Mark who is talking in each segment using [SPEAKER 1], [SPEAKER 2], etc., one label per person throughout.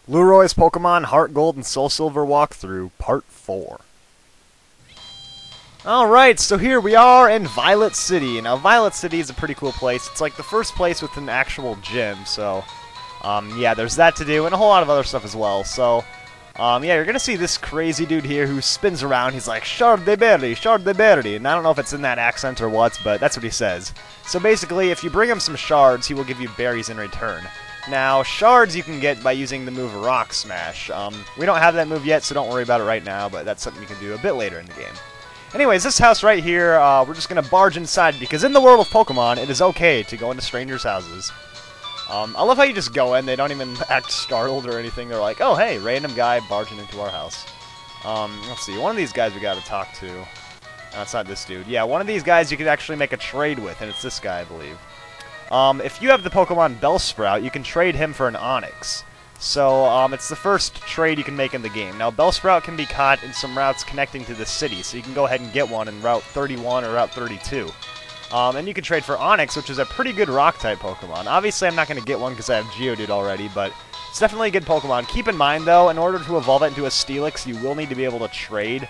[SPEAKER 1] Lueroi's Pokemon Heart Gold and Soul Silver Walkthrough, Part 4. Alright, so here we are in Violet City. Now, Violet City is a pretty cool place. It's like the first place with an actual gym, so... yeah, there's that to do, and a whole lot of other stuff as well. So, yeah, you're gonna see this crazy dude here who spins around. He's like, Shard de Berry, Shard de Berry. And I don't know if it's in that accent or what, but that's what he says. So basically, if you bring him some shards, he will give you berries in return. Now, shards you can get by using the move Rock Smash. We don't have that move yet, so don't worry about it right now, but that's something you can do a bit later in the game. Anyways, this house right here, we're just going to barge inside, because in the world of Pokemon, it is okay to go into strangers' houses. I love how you just go in, they don't even act startled or anything, they're like, oh hey, random guy barging into our house. Let's see, one of these guys we gotta talk to. No, it's not this dude. Yeah, one of these guys you could actually make a trade with, and it's this guy, I believe. If you have the Pokemon Bellsprout, you can trade him for an Onix. So, it's the first trade you can make in the game. Now, Bellsprout can be caught in some routes connecting to the city, so you can go ahead and get one in Route 31 or Route 32. And you can trade for Onix, which is a pretty good Rock-type Pokemon. Obviously, I'm not going to get one because I have Geodude already, but it's definitely a good Pokemon. Keep in mind, though, in order to evolve it into a Steelix, you will need to be able to trade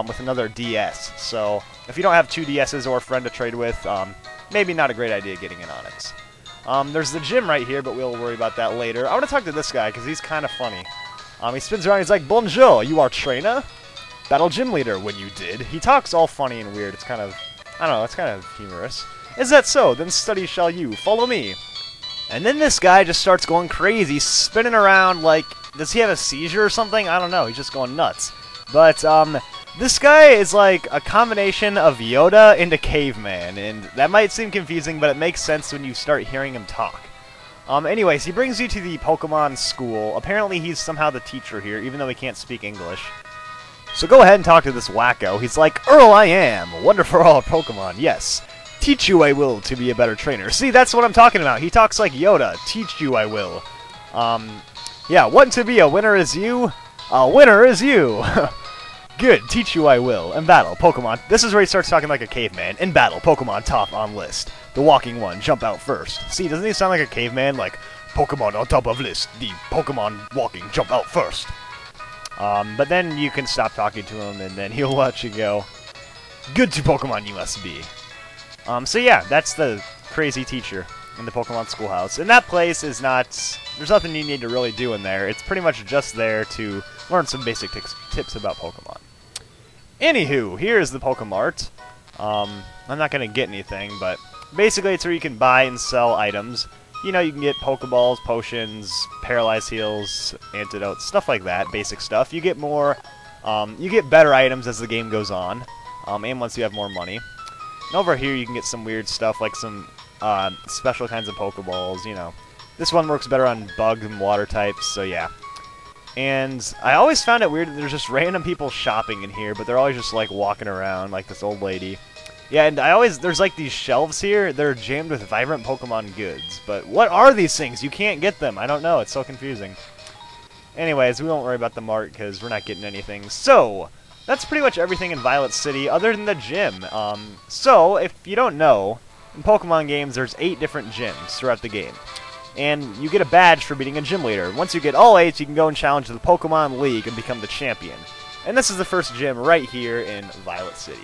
[SPEAKER 1] with another DS. So, if you don't have two DSs or a friend to trade with, maybe not a great idea getting an Onix. There's the gym right here, but we'll worry about that later. I want to talk to this guy, because he's kind of funny. He spins around, he's like, Bonjour, you are trainer? Battle gym leader, when you did. He talks all funny and weird, it's kind of, I don't know, it's kind of humorous. Is that so? Then study shall you. Follow me. And then this guy just starts going crazy, spinning around like, does he have a seizure or something? I don't know, he's just going nuts. But, this guy is like a combination of Yoda and a caveman, and that might seem confusing, but it makes sense when you start hearing him talk. Anyways, he brings you to the Pokemon school. Apparently he's somehow the teacher here, even though he can't speak English. So go ahead and talk to this wacko. He's like, Earl I am, wonder for all Pokemon, yes. Teach you I will to be a better trainer. See, that's what I'm talking about. He talks like Yoda. Teach you I will. Yeah, want to be a winner is you? A winner is you! Good, teach you I will. In battle, Pokemon. This is where he starts talking like a caveman. In battle, Pokemon top on list. The walking one, jump out first. See, doesn't he sound like a caveman? Like, Pokemon on top of list. The Pokemon walking, jump out first. But then you can stop talking to him, and then he'll let you go. Good to Pokemon you must be. So yeah, that's the crazy teacher in the Pokemon schoolhouse. And that place is not... There's nothing you need to really do in there. It's pretty much just there to learn some basic tips about Pokemon. Anywho, here's the Pokemart. I'm not going to get anything, but basically it's where you can buy and sell items. You know, you can get Pokeballs, potions, paralyzed heals, antidotes, stuff like that, basic stuff. You get more, you get better items as the game goes on, and once you have more money. And over here you can get some weird stuff, like some special kinds of Pokeballs, you know. This one works better on bug and water types, so yeah. And I always found it weird that there's just random people shopping in here, but they're always just like walking around like this old lady. Yeah, and there's like these shelves here, they're jammed with vibrant Pokemon goods. But what are these things? You can't get them. I don't know, it's so confusing. Anyways, we won't worry about the mart because we're not getting anything. So, that's pretty much everything in Violet City other than the gym. So, if you don't know, in Pokemon games there's 8 different gyms throughout the game. And you get a badge for beating a gym leader. Once you get all 8, you can go and challenge the Pokemon League and become the champion. And this is the first gym right here in Violet City.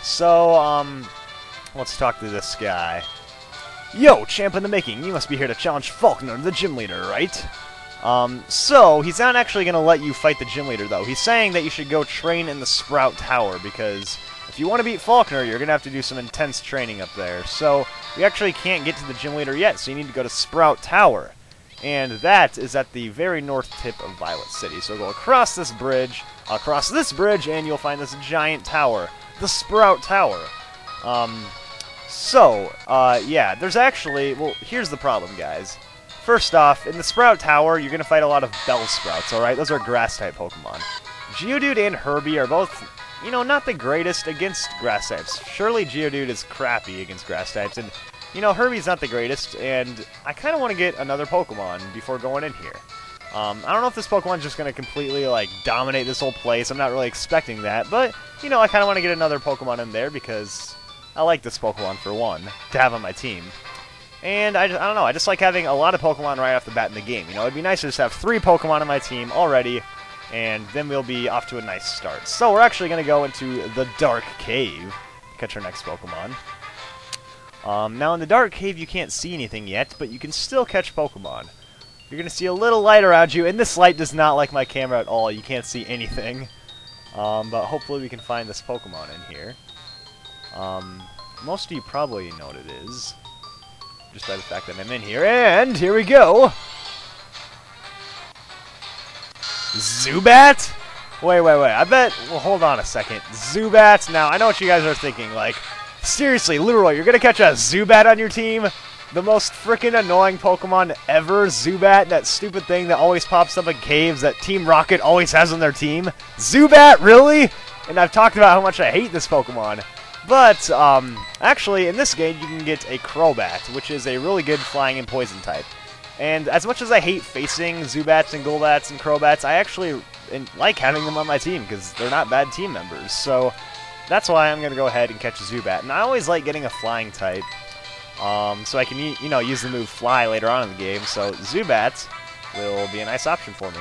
[SPEAKER 1] So, let's talk to this guy. Yo, champ in the making, you must be here to challenge Faulkner, the gym leader, right? So, he's not actually going to let you fight the gym leader, though. He's saying that you should go train in the Sprout Tower, because if you want to beat Faulkner, you're going to have to do some intense training up there. So, you actually can't get to the gym leader yet, so you need to go to Sprout Tower. And that is at the very north tip of Violet City. So go across this bridge, and you'll find this giant tower, the Sprout Tower. Yeah, there's actually... Well, here's the problem, guys. First off, in the Sprout Tower, you're going to fight a lot of Bellsprouts, alright? Those are Grass-type Pokemon. Geodude and Herbie are both... You know, not the greatest against grass types. Surely Geodude is crappy against grass types, and, you know, Herbie's not the greatest, and I kind of want to get another Pokemon before going in here. I don't know if this Pokemon's just going to completely, like, dominate this whole place. I'm not really expecting that, but, you know, I kind of want to get another Pokemon in there because I like this Pokemon, for one, to have on my team. And I don't know, I just like having a lot of Pokemon right off the bat in the game. You know, it'd be nice to just have 3 Pokemon on my team already, and then we'll be off to a nice start. So we're actually going to go into the Dark Cave, catch our next Pokemon. Now in the Dark Cave you can't see anything yet, but you can still catch Pokemon. You're going to see a little light around you, and this light does not like my camera at all. You can't see anything. But hopefully we can find this Pokemon in here. Most of you probably know what it is, just by the fact that I'm in here. And here we go! Zubat? Wait. I bet... Well, hold on a second. Zubat? Now, I know what you guys are thinking. Like, seriously, Lueroi, you're gonna catch a Zubat on your team? The most freaking annoying Pokemon ever, Zubat, that stupid thing that always pops up in caves that Team Rocket always has on their team. Zubat, really? And I've talked about how much I hate this Pokemon. But, actually, in this game, you can get a Crobat, which is a really good flying and poison type. And as much as I hate facing Zubats and Golbats and Crobats, I actually like having them on my team, because they're not bad team members. So, that's why I'm going to go ahead and catch a Zubat. And I always like getting a flying type. So I can, you know, use the move Fly later on in the game, so Zubat will be a nice option for me.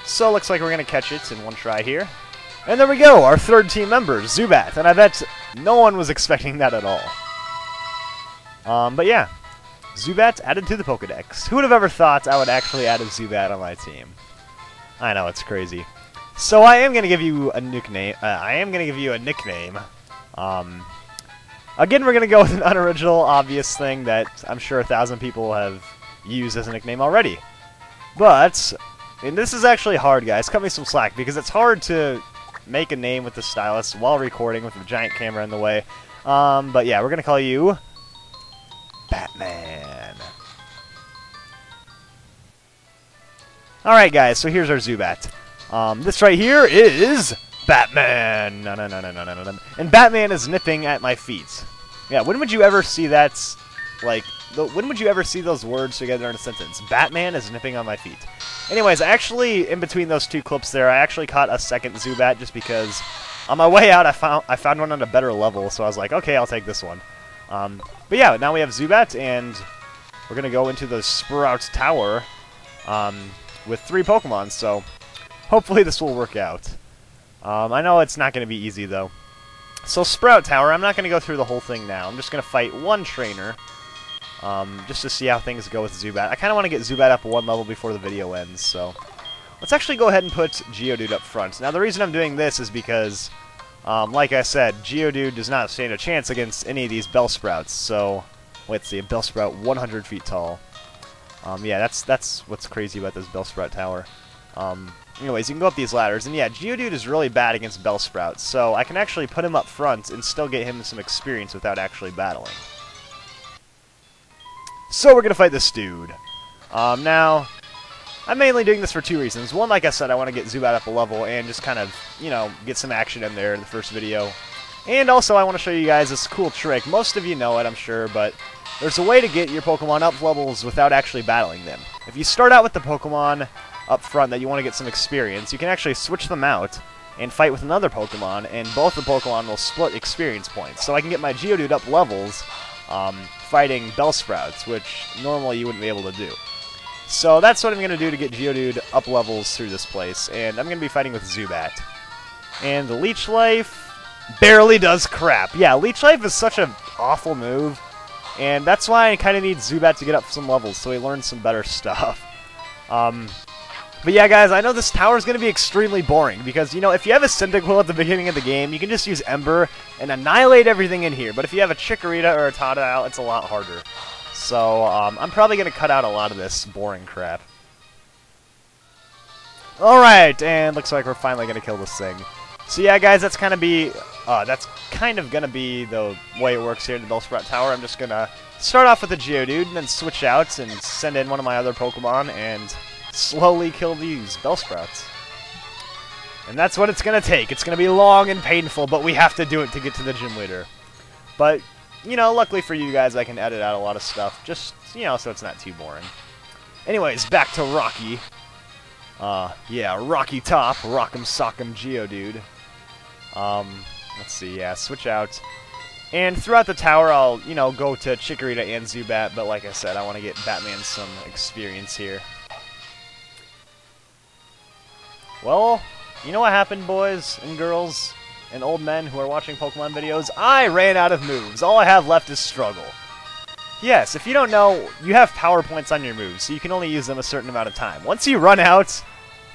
[SPEAKER 1] So looks like we're going to catch it in one try here. And there we go, our 3rd team member, Zubat, and I bet no one was expecting that at all. But yeah, Zubat added to the Pokedex. Who would have ever thought I would actually add a Zubat on my team? I know, it's crazy. So I am going to give you a nickname. Again, we're going to go with an unoriginal, obvious thing that I'm sure 1,000 people have used as a nickname already. But, and this is actually hard, guys. Cut me some slack, because it's hard to make a name with the stylus while recording with a giant camera in the way. But yeah, we're going to call you Batman. Alright, guys, so here's our Zubat. This right here is... Batman! No. And Batman is nipping at my feet. Yeah, when would you ever see that, like, when would you ever see those words together in a sentence? Batman is nipping on my feet. Anyways, actually, in between those 2 clips there, I actually caught a 2nd Zubat just because on my way out I found one on a better level, so I was like, okay, I'll take this one. But yeah, now we have Zubat, and we're going to go into the Bellsprout Tower with 3 Pokemon, so hopefully this will work out. I know it's not going to be easy, though. So, Sprout Tower, I'm not going to go through the whole thing now. I'm just going to fight 1 trainer, just to see how things go with Zubat. I kind of want to get Zubat up 1 level before the video ends, so... Let's actually go ahead and put Geodude up front. Now, the reason I'm doing this is because, like I said, Geodude does not stand a chance against any of these Bellsprouts, so... Let's see, a Bellsprout 100 feet tall. Yeah, that's what's crazy about this Bellsprout Tower. Anyways, you can go up these ladders, and yeah, Geodude is really bad against Bellsprout, so I can actually put him up front and still get him some experience without actually battling. So we're going to fight this dude. Now, I'm mainly doing this for 2 reasons. One, like I said, I want to get Zubat up a level and just kind of, you know, get some action in there in the first video. And also, I want to show you guys this cool trick. Most of you know it, I'm sure, but there's a way to get your Pokemon up levels without actually battling them. If you start out with the Pokemon up front that you want to get some experience, you can actually switch them out and fight with another Pokemon, and both the Pokemon will split experience points. So I can get my Geodude up levels fighting Bellsprouts, which normally you wouldn't be able to do. So that's what I'm going to do to get Geodude up levels through this place, and I'm going to be fighting with Zubat. And the Leech Life barely does crap. Yeah, Leech Life is such an awful move, and that's why I kind of need Zubat to get up some levels so he learns some better stuff. But yeah, guys, I know this tower is going to be extremely boring, because, you know, if you have a Cyndaquil at the beginning of the game, you can just use Ember and annihilate everything in here. But if you have a Chikorita or a Totodile, it's a lot harder. So, I'm probably going to cut out a lot of this boring crap. Alright, and looks like we're finally going to kill this thing. So yeah, guys, that's kind of going to be the way it works here in the Bellsprout Tower. I'm just going to start off with a Geodude, and then switch out and send in one of my other Pokemon, and slowly kill these Bellsprouts. And that's what it's going to take. It's going to be long and painful, but we have to do it to get to the gym leader. But, you know, luckily for you guys, I can edit out a lot of stuff, just, you know, so it's not too boring. Anyways, back to Rocky. Yeah, Rocky Top, Rock'em Sock'em Geodude. Let's see, yeah, switch out. And throughout the tower, I'll, you know, go to Chikorita and Zubat, but like I said, I want to get Batman some experience here. Well, you know what happened, boys and girls and old men who are watching Pokemon videos? I ran out of moves. All I have left is Struggle. Yes, if you don't know, you have power points on your moves, so you can only use them a certain amount of time. Once you run out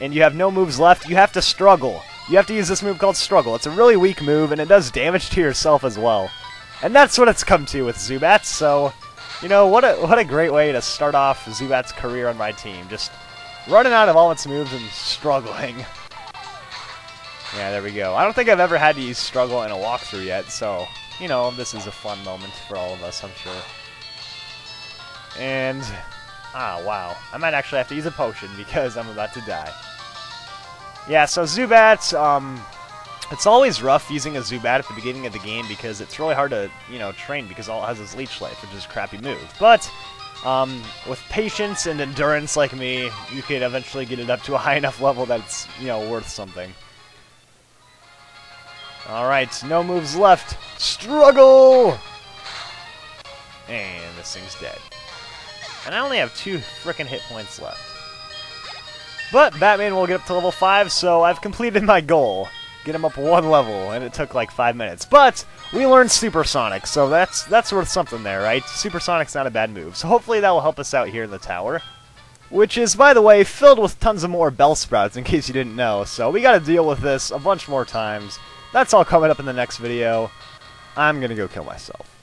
[SPEAKER 1] and you have no moves left, you have to Struggle. You have to use this move called Struggle. It's a really weak move, and it does damage to yourself as well. And that's what it's come to with Zubat, so, you know, what a great way to start off Zubat's career on my team. Just running out of all its moves and struggling. Yeah, there we go. I don't think I've ever had to use Struggle in a walkthrough yet, so, you know, this is a fun moment for all of us, I'm sure. And, wow. I might actually have to use a potion because I'm about to die. Yeah, so Zubat, it's always rough using a Zubat at the beginning of the game because it's really hard to, you know, train because all it has is Leech Life, which is a crappy move. But, with patience and endurance like me, you could eventually get it up to a high enough level that it's, you know, worth something. Alright, no moves left. Struggle! And this thing's dead. And I only have 2 frickin' hit points left. But Batman will get up to level 5, so I've completed my goal. Get him up 1 level, and it took like 5 minutes. But we learned Supersonic, so that's worth something there, right? Supersonic's not a bad move, so hopefully that will help us out here in the tower. Which is, by the way, filled with tons of more Bellsprouts, in case you didn't know. So we gotta deal with this a bunch more times. That's all coming up in the next video. I'm gonna go kill myself.